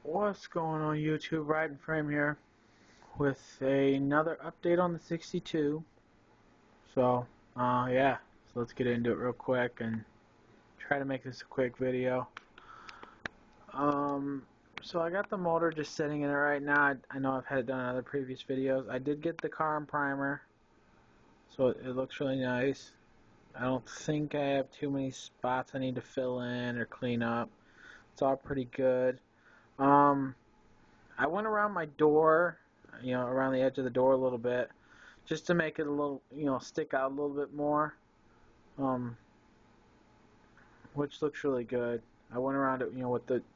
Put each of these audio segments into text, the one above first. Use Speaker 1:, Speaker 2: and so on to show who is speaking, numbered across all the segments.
Speaker 1: What's going on YouTube? Riding Frame here with another update on the 62. So, yeah, so let's get into it real quick and try to make this a quick video. So I got the motor just sitting in it right now. I know I've had it done in other previous videos. I did get the car and primer, so it looks really nice. I don't think I have too many spots I need to fill in or clean up. It's all pretty good. I went around my door, around the edge of the door a little bit, just to make it a little, stick out a little bit more, which looks really good. I went around it,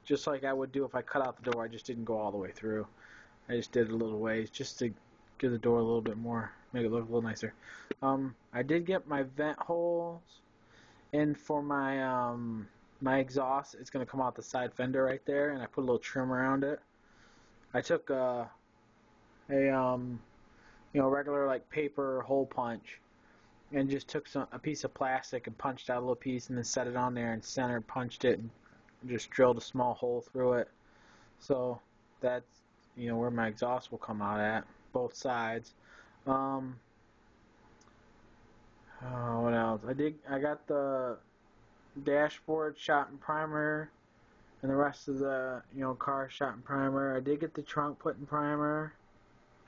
Speaker 1: just like I would do if I cut out the door. I just didn't go all the way through. I just did it a little ways, just to give the door a little bit more, make it look a little nicer. I did get my vent holes in for my, my exhaust. It's going to come out the side fender right there, and I put a little trim around it. I took a regular like paper hole punch and just took a piece of plastic and punched out a little piece and then set it on there and center punched it and just drilled a small hole through it. So that's where my exhaust will come out at, both sides. What else? I got the dashboard shot in primer, and the rest of the car shot in primer. I did get the trunk put in primer,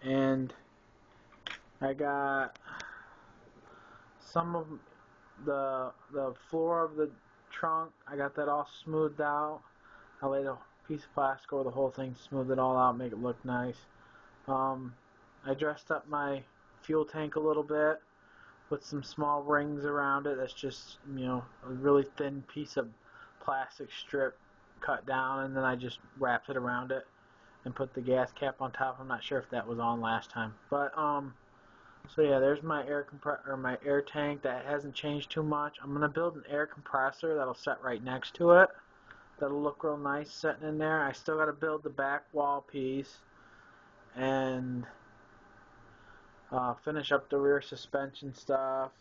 Speaker 1: and I got some of the floor of the trunk. I got that all smoothed out. I laid a piece of plastic over the whole thing, smooth it all out, make it look nice. I dressed up my fuel tank a little bit with some small rings around it. That's just a really thin piece of plastic strip cut down, and then I just wrapped it around it and put the gas cap on top. I'm not sure if that was on last time, but so yeah, there's my my air tank. That hasn't changed too much. I'm gonna build an air compressor that'll set right next to it. That'll look real nice sitting in there. I still gotta build the back wall piece and finish up the rear suspension stuff.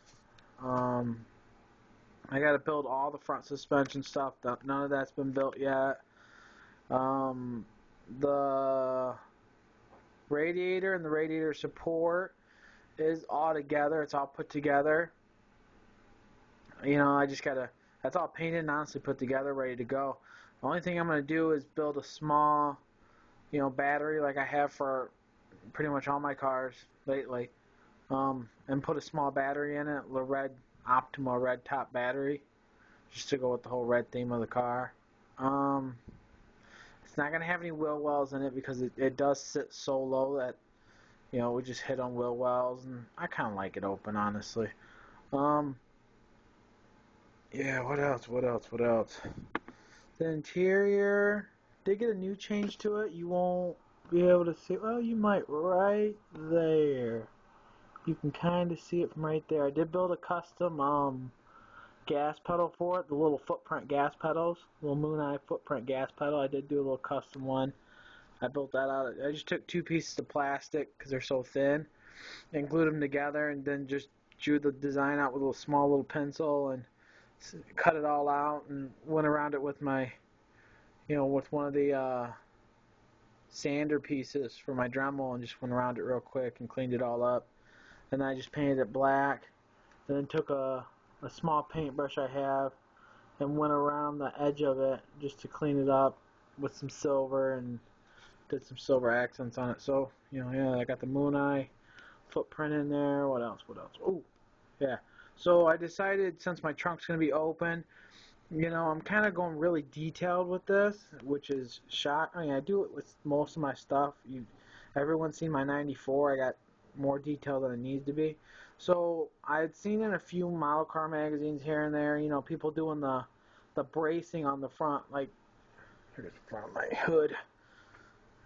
Speaker 1: I gotta build all the front suspension stuff. None of that's been built yet. The radiator and the radiator support is all together. It's all put together. I just gotta, that's all painted and honestly put together, ready to go. The only thing I'm gonna do is build a small, battery like I have for pretty much all my cars lately, and put a small battery in it, the red Optima red top battery, just to go with the whole red theme of the car. It's not gonna have any wheel wells in it because it does sit so low that we just hit on wheel wells, and I kind of like it open, honestly. Yeah, what else? The interior did get a new change to it. You won't be able to see, well, you might right there. You can kind of see it from right there. I did build a custom gas pedal for it, the little footprint gas pedals, little Moon Eye footprint gas pedal. I did do a little custom one. I built that out. I just took two pieces of plastic because they're so thin and glued them together, and then just drew the design out with a small little pencil and cut it all out and went around it with my, with one of the sander pieces for my Dremel, and just went around it real quick and cleaned it all up. And then I just painted it black, and then took a small paintbrush I have and went around the edge of it just to clean it up with some silver and did some silver accents on it. So, yeah, I got the Moon Eye footprint in there. What else? Oh, yeah. So I decided, since my trunk's going to be open, I'm kind of going really detailed with this, which is I do it with most of my stuff. Everyone's seen my 94. I got more detail than it needs to be. So I'd seen in a few model car magazines here and there, people doing the bracing on the front, like here's the front of my hood.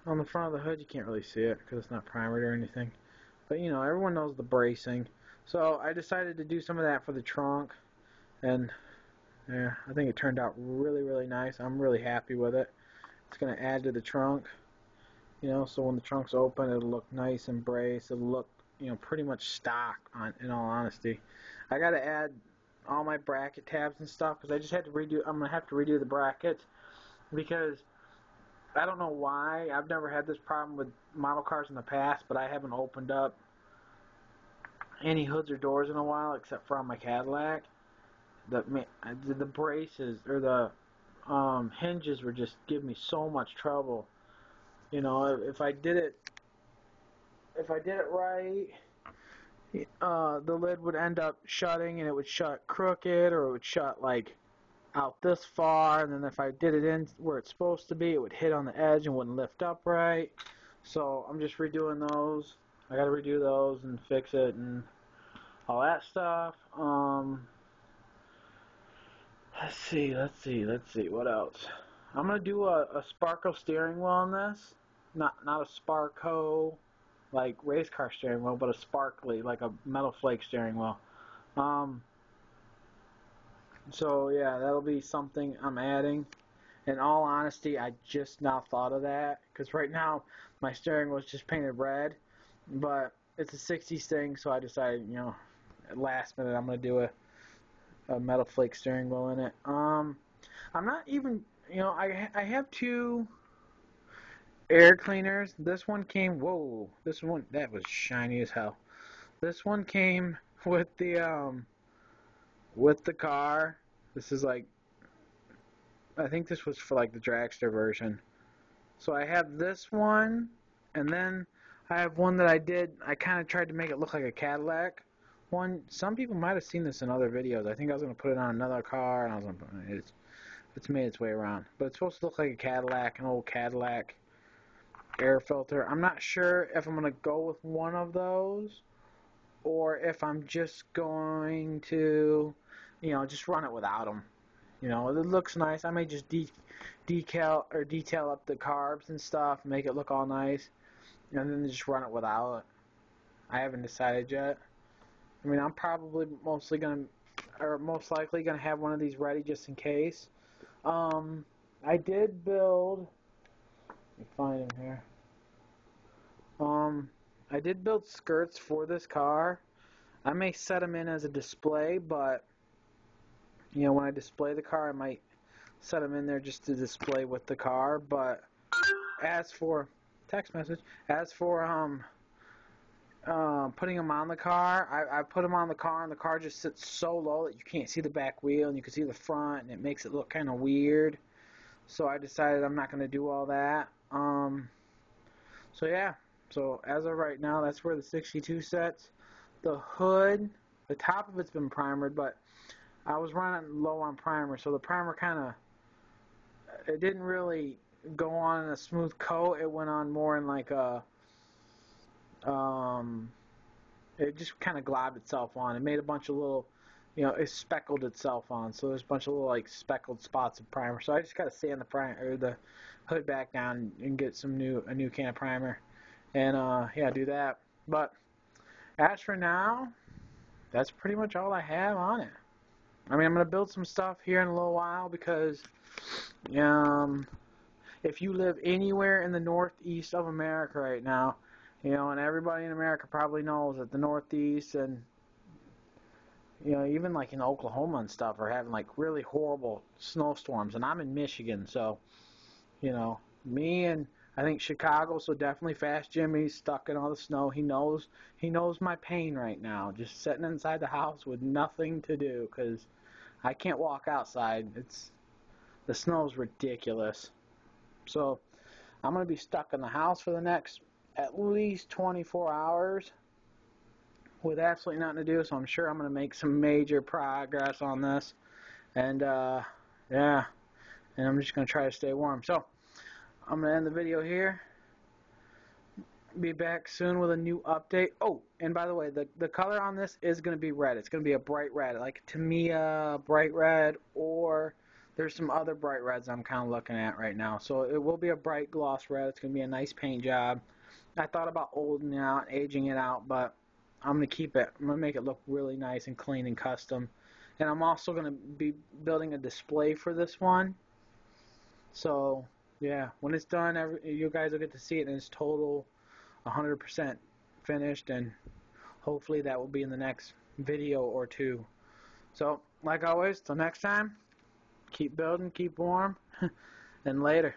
Speaker 1: On the front of the hood, you can't really see it because it's not primered or anything. But everyone knows the bracing. So I decided to do some of that for the trunk, and yeah, I think it turned out really, really nice. I'm really happy with it. It's going to add to the trunk, so when the trunk's open, it'll look nice and braced. It'll look, pretty much stock, in all honesty. I got to add all my bracket tabs and stuff because I just had to redo. I'm going to have to redo the brackets because I don't know why. I've never had this problem with model cars in the past, but I haven't opened up any hoods or doors in a while, except for on my Cadillac. The braces or the hinges were just giving me so much trouble. You know, if I did it right, the lid would end up shutting, and it would shut crooked, or it would shut like out this far, and then if I did it in where it's supposed to be, it would hit on the edge and wouldn't lift up right. So I'm just redoing those. I gotta redo those and fix it and all that stuff. Let's see, what else? I'm gonna do a Sparko steering wheel on this. Not a Sparko like race car steering wheel, but a sparkly, like a metal flake steering wheel. Um, so yeah, that'll be something I'm adding. In all honesty, I just now thought of that because right now my steering wheel is just painted red, but it's a 60s thing, so I decided, at last minute I'm gonna do a metal flake steering wheel in it. I'm not even, I have two air cleaners. This one came, whoa, this one, that was shiny as hell. This one came with the car. This is like, I think this was for like the dragster version. So I have this one, and then I have one that I kind of tried to make it look like a Cadillac one. Some people might have seen this in other videos. I think I was going to put it on another car, and I was going to, it's made its way around. But it's supposed to look like a Cadillac, an old Cadillac air filter. I'm not sure if I'm going to go with one of those, or if I'm just going to, just run it without them. It looks nice. I may just detail up the carbs and stuff, make it look all nice, and then just run it without it. I haven't decided yet. I mean, I'm probably most likely gonna have one of these ready just in case. I did build. Let me find them here. I did build skirts for this car. I may set them in as a display, but when I display the car, I might set them in there just to display with the car. But as for text message, putting them on the car, I put them on the car, and the car just sits so low that you can't see the back wheel, and you can see the front, and it makes it look kind of weird. So I decided I'm not going to do all that. So yeah, so as of right now, that's where the 62 sets. The hood, the top of it's been primered, but I was running low on primer, so the primer it didn't really go on in a smooth coat. It went on more in like a, it just kind of globbed itself on. It made a bunch of little, it speckled itself on. So there's a bunch of little like speckled spots of primer. So I just got to sand the hood back down and get a new can of primer, and yeah, do that. But as for now, that's pretty much all I have on it. I mean, I'm gonna build some stuff here in a little while because, if you live anywhere in the northeast of America right now, and everybody in America probably knows that the northeast and, even like in Oklahoma and stuff are having like really horrible snowstorms, and I'm in Michigan, so, me and I think Chicago, so definitely Fast Jimmy's stuck in all the snow. He knows my pain right now, just sitting inside the house with nothing to do because I can't walk outside. The snow's ridiculous. So I'm going to be stuck in the house for the next at least 24 hours with absolutely nothing to do, so I'm sure I'm going to make some major progress on this. And yeah, and I'm just going to try to stay warm. So I'm going to end the video here. Be back soon with a new update. Oh, and by the way, the color on this is going to be red. It's going to be a bright red, like Tamiya bright red, or there's some other bright reds I'm kind of looking at right now. So it will be a bright gloss red. It's going to be a nice paint job. I thought about olding it out, aging it out, but I'm going to keep it. I'm going to make it look really nice and clean and custom. And I'm also going to be building a display for this one. So yeah, when it's done, you guys will get to see it in its total 100% finished, and hopefully that will be in the next video or two. So like always, till next time, keep building, keep warm, and later.